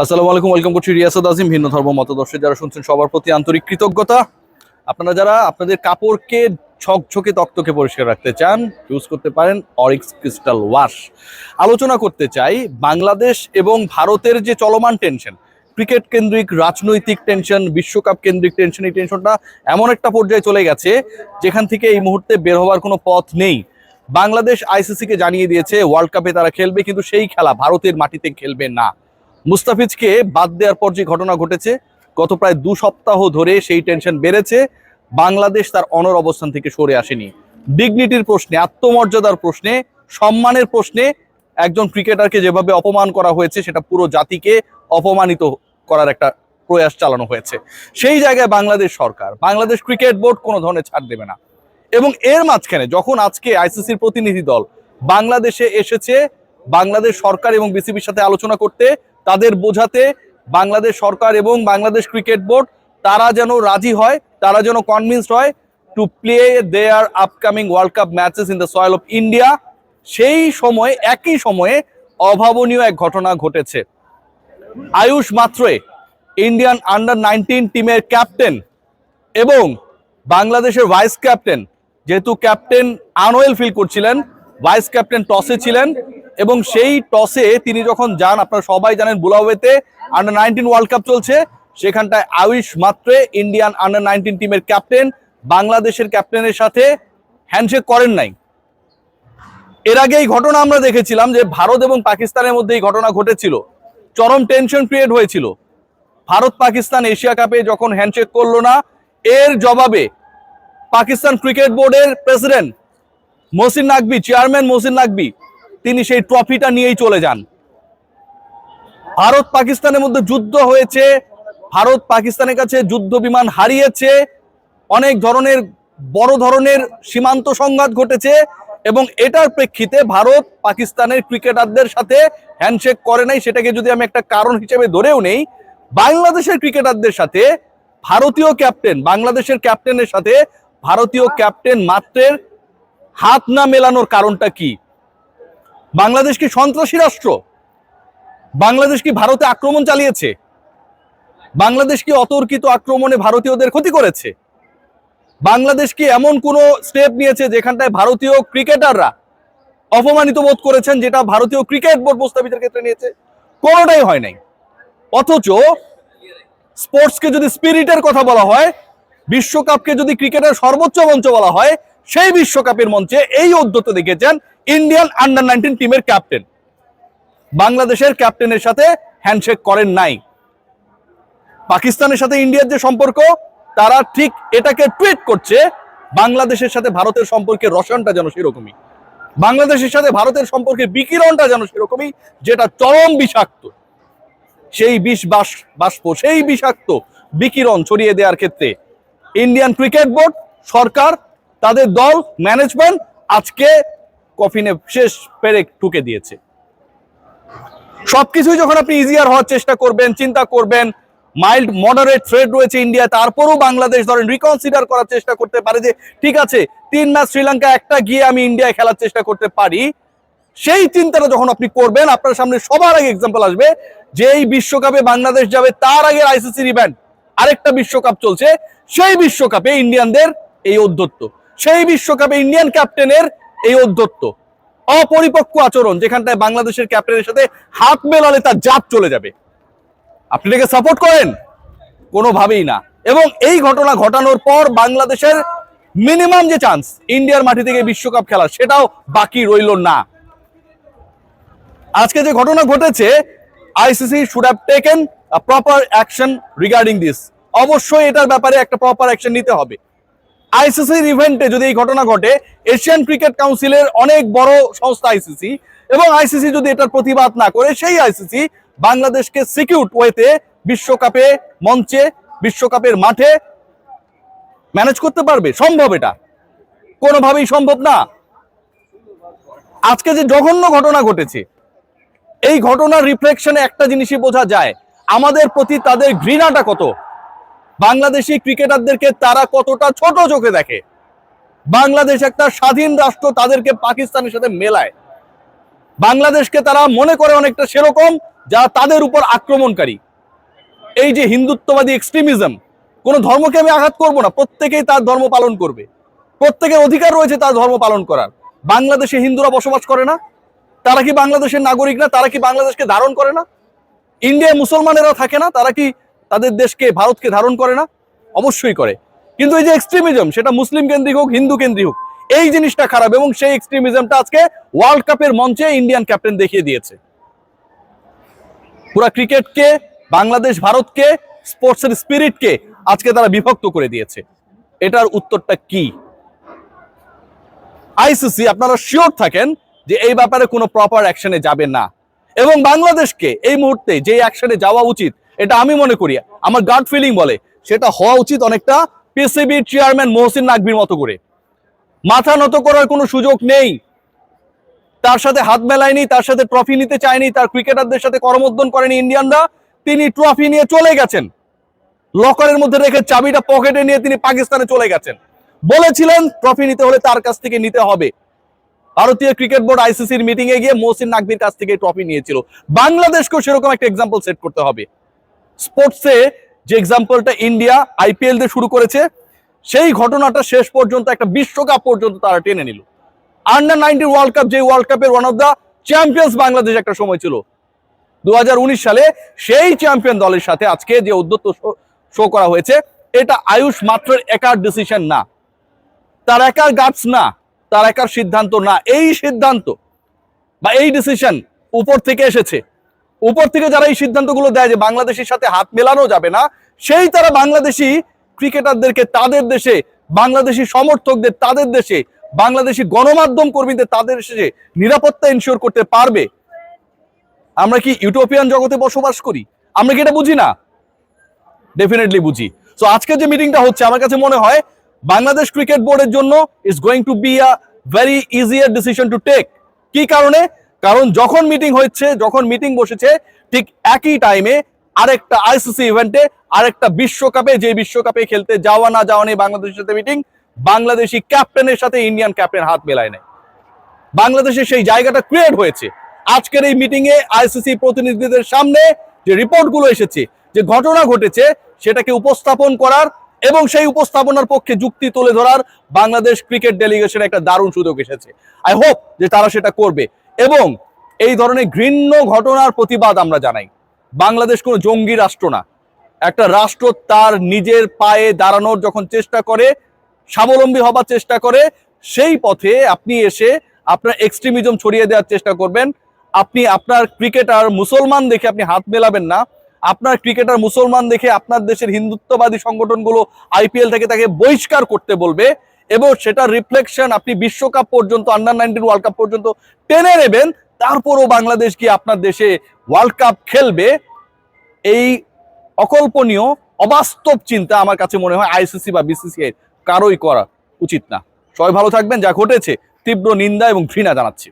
আসসালামু আলাইকুম, ওয়েলকাম করছি রিয়াসাদ আজিম। ভিন্ন ধর্ম মতদর্শী যারা শুনছেন সবার প্রতি আন্তরিক কৃতজ্ঞতা। আপনারা যারা আপনাদের কাপড়কে ঝকঝকে তকতকে পরিষ্কার রাখতে চান, ইউজ করতে পারেন অরিক্স ক্রিস্টাল ওয়াশ। আলোচনা করতে চাই বাংলাদেশ এবং ভারতের যে চলমান টেনশন, ক্রিকেট কেন্দ্রিক রাজনৈতিক টেনশন, বিশ্বকাপ কেন্দ্রিক টেনশন। এই টেনশনটা এমন একটা পর্যায়ে চলে গেছে যেখান থেকে এই মুহূর্তে বের হওয়ার কোনো পথ নেই। বাংলাদেশ আইসিসিকে জানিয়ে দিয়েছে ওয়ার্ল্ড কাপে তারা খেলবে, কিন্তু সেই খেলা ভারতের মাটিতে খেলবে না। মুস্তাফিজকে বাদ দেওয়ার পর যে ঘটনা ঘটেছে, গত প্রায় 2 সপ্তাহ ধরে সেই টেনশন বেড়েছে। বাংলাদেশ তার অনর অবস্থান থেকে সরে আসেনি। ডিগনিটির প্রশ্নে, আত্মমর্যাদার প্রশ্নে, সম্মানের প্রশ্নে একজন ক্রিকেটারকে যেভাবে অপমান করা হয়েছে, সেটা পুরো জাতিকে অপমানিত করার একটা প্রয়াস চালানো হয়েছে। সেই জায়গায় বাংলাদেশ সরকার, বাংলাদেশ ক্রিকেট বোর্ড কোনো ধরনের ছাড় দেবে না। এবং এর মাঝখানে যখন আজকে আইসিসির প্রতিনিধি দল বাংলাদেশে এসেছে বাংলাদেশ সরকার এবং বিসিবির সাথে আলোচনা করতে, তাদের বোঝাতে, বাংলাদেশ সরকার এবং বাংলাদেশ ক্রিকেট বোর্ড তারা যেন রাজি হয়, তারা যেন কনভিন্সড হয় to play there upcoming world cup matches in the soil of India, সেই সময় একই সময়ে অভাবনীয় এক ঘটনা ঘটেছে। আয়ুষ মাত্রে, ইন্ডিয়ান আন্ডার-19 টিমের ক্যাপ্টেন এবং বাংলাদেশের ভাইস ক্যাপ্টেন, যেহেতু ক্যাপ্টেন আনওয়েল ফিল করছিলেন, ভাইস ক্যাপ্টেন টসে ছিলেন এবং সেই টসে তিনি যখন যান, আপনারা সবাই জানেন বুলাওয়েতে আন্ডার-19 ওয়ার্ল্ড কাপ চলছে, সেখানটায় আয়ুষ মাত্রে ইন্ডিয়ান আন্ডার-19 টিমের ক্যাপ্টেন বাংলাদেশের ক্যাপ্টেনের সাথে হ্যান্ডশেক করেন নাই। এর আগে এই ঘটনা আমরা দেখেছিলাম যে ভারত এবং পাকিস্তানের মধ্যে এই ঘটনা ঘটেছিল, চরম টেনশন ক্রিয়েট হয়েছিল। ভারত পাকিস্তান এশিয়া কাপে যখন হ্যান্ডশেক করলো না, এর জবাবে পাকিস্তান ক্রিকেট বোর্ডের প্রেসিডেন্ট মহসিন নাকভি, চেয়ারম্যান মহসিন নাকভি, তিনি সেই ট্রফিটা নিয়েই চলে যান। ভারত পাকিস্তানের মধ্যে যুদ্ধ হয়েছে, ভারত পাকিস্তানের কাছে যুদ্ধ বিমান হারিয়েছে, অনেক ধরনের বড় ধরনের সীমান্ত সংঘাত ঘটেছে এবং এটার প্রেক্ষিতে ভারত পাকিস্তানের ক্রিকেটারদের সাথে হ্যান্ডশেক করে নাই। সেটাকে যদি আমি একটা কারণ হিসেবে ধরেও নেই, বাংলাদেশের ক্রিকেটারদের সাথে ভারতীয় ক্যাপ্টেন, বাংলাদেশের ক্যাপ্টেনের সাথে ভারতীয় ক্যাপ্টেন মাত্রের হাত না মেলানোর কারণটা কি? বাংলাদেশ কি সন্ত্রাসী রাষ্ট্র? বাংলাদেশ কি ভারতে আক্রমণ চালিয়েছে? বাংলাদেশ কি অতর্কিত আক্রমণে ভারতীয়দের ক্ষতি করেছে? বাংলাদেশ কি এমন কোন স্টেপ নিয়েছে যেখানটায় ভারতীয় ক্রিকেটাররা অপমানিত বোধ করেছেন, যেটা ভারতীয় ক্রিকেট বোর্ড মুস্তাফিজের ক্ষেত্রে নিয়েছে? কোনোটাই হয় নাই। অথচ স্পোর্টসকে যদি স্পিরিটের কথা বলা হয়, বিশ্বকাপকে যদি ক্রিকেটের সর্বোচ্চ মঞ্চ বলা হয়, সেই বিশ্বকাপের মঞ্চে এই উদ্যত দেখেছেন ইন্ডিয়ান আন্ডার-19 টিমের ক্যাপ্টেন বাংলাদেশের ক্যাপ্টেনের সাথে হ্যান্ডশেক করেন নাই। পাকিস্তানের সাথে ইন্ডিয়ার যে সম্পর্ক, তারা ঠিক এটাকে টুইট করছে বাংলাদেশের সাথে ভারতের সম্পর্কের রসায়নটা যেন সেরকমই, বাংলাদেশের সাথে ভারতের সম্পর্কের বিকিরণটা যেন সেরকমই, যেটা চরম বিষাক্ত। সেই বাষ্প, সেই বিষাক্ত বিকিরণ ছড়িয়ে দেওয়ার ক্ষেত্রে ইন্ডিয়ান ক্রিকেট বোর্ড, সরকার, তাদের দল, ম্যানেজমেন্ট আজকে কফিনে শেষ পেরেক ঠুকে দিয়েছে। সবকিছুই যখন আপনি ইজিয়ার হওয়ার চেষ্টা করবেন, চিন্তা করবেন মাইল্ড মডারেট থ্রেট রয়েছে ইন্ডিয়া, তারপরও বাংলাদেশ ধরেন রিকনসিডার করার চেষ্টা করতে পারে যে ঠিক আছে 3 ম্যাচ শ্রীলঙ্কা একটা গিয়ে আমি ইন্ডিয়ায় খেলার চেষ্টা করতে পারি, সেই চিন্তাটা যখন আপনি করবেন, আপনার সামনে সবার আগে এক্সাম্পল আসবে যে এই বিশ্বকাপে বাংলাদেশ যাবে, তার আগে আইসিসির ইভেন্ট আরেকটা বিশ্বকাপ চলছে, সেই বিশ্বকাপে ইন্ডিয়ানদের এই ঔদ্ধত্য, সেই বিশ্বকাপে ইন্ডিয়ান ক্যাপ্টেনের এই ঔদ্ধত্য, অপরিপক্ক আচরণ, যেখানটায় বাংলাদেশের ক্যাপ্টেনের সাথে হাত মেলালে তার জাত চলে যাবে। আপনি এটাকে সাপোর্ট করেন? কোনোভাবেই না। এবং এই ঘটনা ঘটানোর পর বাংলাদেশের মিনিমাম যে চান্স ইন্ডিয়ার মাটি থেকে বিশ্বকাপ খেলার, সেটাও বাকি রইল না। আজকে যে ঘটনা ঘটেছে, ICC should have taken a proper action regarding this. অবশ্যই এটার ব্যাপারে একটা প্রপার অ্যাকশন নিতে হবে। আইসিসির ইভেন্টে যদি এই ঘটনা ঘটে, এশিয়ান ক্রিকেট কাউন্সিলের অনেক বড় সংস্থা আইসিসি, এবং আইসিসি যদি এটার প্রতিবাদ না করে, সেই আইসিসি বাংলাদেশকে সিকিউর ওয়েতে বিশ্বকাপে মঞ্চে, বিশ্বকাপের মাঠে ম্যানেজ করতে পারবে? সম্ভব? এটা কোনোভাবেই সম্ভব না। আজকে যে জঘন্য ঘটনা ঘটেছে, এই ঘটনার রিফ্লেকশনে একটা জিনিসই বোঝা যায়, আমাদের প্রতি তাদের ঘৃণাটা কত, বাংলাদেশি ক্রিকেটারদেরকে তারা কতটা ছোট চোখে দেখে। বাংলাদেশ একটা স্বাধীন রাষ্ট্র, তাদেরকে পাকিস্তানের সাথে মেলায়। বাংলাদেশকে তারা মনে করে অনেকটা সেরকম যারা তাদের উপর আক্রমণকারী। এই যে হিন্দুত্ববাদী এক্সট্রিমিজম, কোনো ধর্মকে আমি আঘাত করব না, প্রত্যেকেই তার ধর্ম পালন করবে, প্রত্যেকের অধিকার রয়েছে তার ধর্ম পালন করার। বাংলাদেশে হিন্দুরা বসবাস করে না? তারা কি বাংলাদেশের নাগরিক না? তারা কি বাংলাদেশকে ধারণ করে না? ইন্ডিয়ায় মুসলমানেরা থাকে না? তারা কি তাদের দেশকে, ভারতকে ধারণ করে না? অবশ্যই করে। কিন্তু এই যে এক্সট্রিমিজম, সেটা মুসলিম কেন্দ্রিক হোক, হিন্দু কেন্দ্রিক হোক, এই জিনিসটা খারাপ। এবং সেই এক্সট্রিমিজমটা আজকে ওয়ার্ল্ড কাপের মঞ্চে ইন্ডিয়ান ক্যাপ্টেন দেখিয়ে দিয়েছে। পুরা ক্রিকেটকে, বাংলাদেশ ভারতকে, স্পোর্টসের স্পিরিটকে আজকে তারা বিভক্ত করে দিয়েছে। এটার উত্তরটা কি? আইসিসি আপনারা শিওর থাকেন যে এই ব্যাপারে কোনো প্রপার অ্যাকশনে যাবে না। এবং বাংলাদেশকে এই মুহূর্তে যে অ্যাকশনে যাওয়া উচিত, এটা আমি মনে করি, আমার গাট ফিলিং বলে সেটা হওয়া উচিত অনেকটা পিসিবি চেয়ারম্যান মহসিন নাকভির মতো করে। মাথা নত করার কোনো সুযোগ নেই, তার সাথে হাত মেলায়নি, তার সাথে ট্রফি নিতে চায়নি, তার ক্রিকেটারদের সাথে করমর্দন করেনি ইন্ডিয়ানরা। তিনি ট্রফি নিয়ে চলে গেছেন, লকারের মধ্যে রেখে চাবিটা পকেটে নিয়ে তিনি পাকিস্তানে চলে গেছেন। বলেছিলেন ট্রফি নিতে হলে তার কাছ থেকে নিতে হবে। ভারতীয় ক্রিকেট বোর্ড আইসিসির মিটিং এ গিয়ে মহসিন নাকভির কাছ থেকে ট্রফি নিয়েছিল। বাংলাদেশকেও সেরকম একটা এক্সাম্পল সেট করতে হবে। স্পোর্টসে যে এক্সাম্পলটা ইন্ডিয়া আইপিএল দিয়ে শুরু করেছে, সেই ঘটনাটা শেষ পর্যন্ত একটা বিশ্বকাপ পর্যন্ত তারা টেনে নিল। আন্ডার-19 ওয়ার্ল্ড কাপ, যে ওয়ার্ল্ড কাপের one of the champions Bangladesh একটা সময় ছিল 2019 সালে, সেই চ্যাম্পিয়ন দলের সাথে আজকে যে উদ্যোক্ত শো করা হয়েছে, এটা আয়ুষ মাত্র একার ডিসিশন না, তার একার গাটস না, তার একার সিদ্ধান্ত না। এই সিদ্ধান্ত বা এই ডিসিশন উপর থেকে এসেছে। উপর থেকে যারা এই সিদ্ধান্তগুলো দেয় যে বাংলাদেশের সাথে হাত মেলানো যাবে না, সেই তারা বাংলাদেশি ক্রিকেটারদেরকে তাদের দেশে, বাংলাদেশি সমর্থকদের তাদের দেশে, বাংলাদেশি গণমাধ্যম কর্মীদের তাদের দেশে নিরাপত্তা ইনশিওর করতে পারবে। আমরা কি ইউটোপিয়ান জগতে বসবাস করি? আমরা কি এটা বুঝি না? ডেফিনেটলি বুঝি। সো আজকে যে মিটিংটা হচ্ছে, আমার কাছে মনে হয় বাংলাদেশ ক্রিকেট বোর্ডের জন্য is going to be a very easier decision to take. কি কারণে? কারণ যখন মিটিং হচ্ছে, যখন মিটিং বসেছে, ঠিক একই টাইমে আরেকটা আইসিসি ইভেন্টে, আরেকটা বিশ্বকাপে, যে বিশ্বকাপে খেলতে যাওয়া না যাওয়া নেই বাংলাদেশের সাথে মিটিং, বাংলাদেশি ক্যাপ্টেনের সাথে ইন্ডিয়ান ক্যাপ্টেন হাত মেলায় নেয়। বাংলাদেশের সেই জায়গাটা ক্রিয়েট হয়েছে। আজকের এই মিটিং এ আইসিসি প্রতিনিধিদের সামনে যে রিপোর্টগুলো এসেছে, যে ঘটনা ঘটেছে, সেটাকে উপস্থাপন করার এবং সেই উপস্থাপনার পক্ষে যুক্তি তুলে ধরার বাংলাদেশ ক্রিকেট ডেলিগেশন একটা দারুণ সুযোগ এসেছে। আই হোপ যে তারা সেটা করবে এবং এই ধরনের ঘৃণ্য ঘটনার প্রতিবাদ আমরা জানাই। বাংলাদেশ কোনো জঙ্গি রাষ্ট্র না। একটা রাষ্ট্র তার নিজের পায়ে দাঁড়ানোর যখন চেষ্টা করে, স্বাবলম্বী হবার চেষ্টা করে, সেই পথে আপনি এসে আপনার এক্সট্রিমিজম ছড়িয়ে দেওয়ার চেষ্টা করবেন, আপনি আপনার ক্রিকেটার মুসলমান দেখে আপনি হাত মেলাবেন না। আপনার ক্রিকেটার মুসলমান দেখে আপনার দেশের হিন্দুত্ববাদী সংগঠনগুলো আইপিএল থেকে তাকে বহিষ্কার করতে বলবে এবং সেটা রিফ্লেকশন আপনি বিশ্বকাপ পর্যন্ত, আন্ডার-19 ওয়ার্ল্ড কাপ পর্যন্ত টেনে নেবেন, তারপরও বাংলাদেশ কি আপনার দেশে ওয়ার্ল্ড কাপ খেলবে? এই অকল্পনীয়, অবাস্তব চিন্তা আমার কাছে মনে হয় আইসিসি বা বিসিসিআই কারোই করা উচিত না। সবাই ভালো থাকবেন। যা ঘটেছে তীব্র নিন্দা এবং ঘৃণা জানাচ্ছি।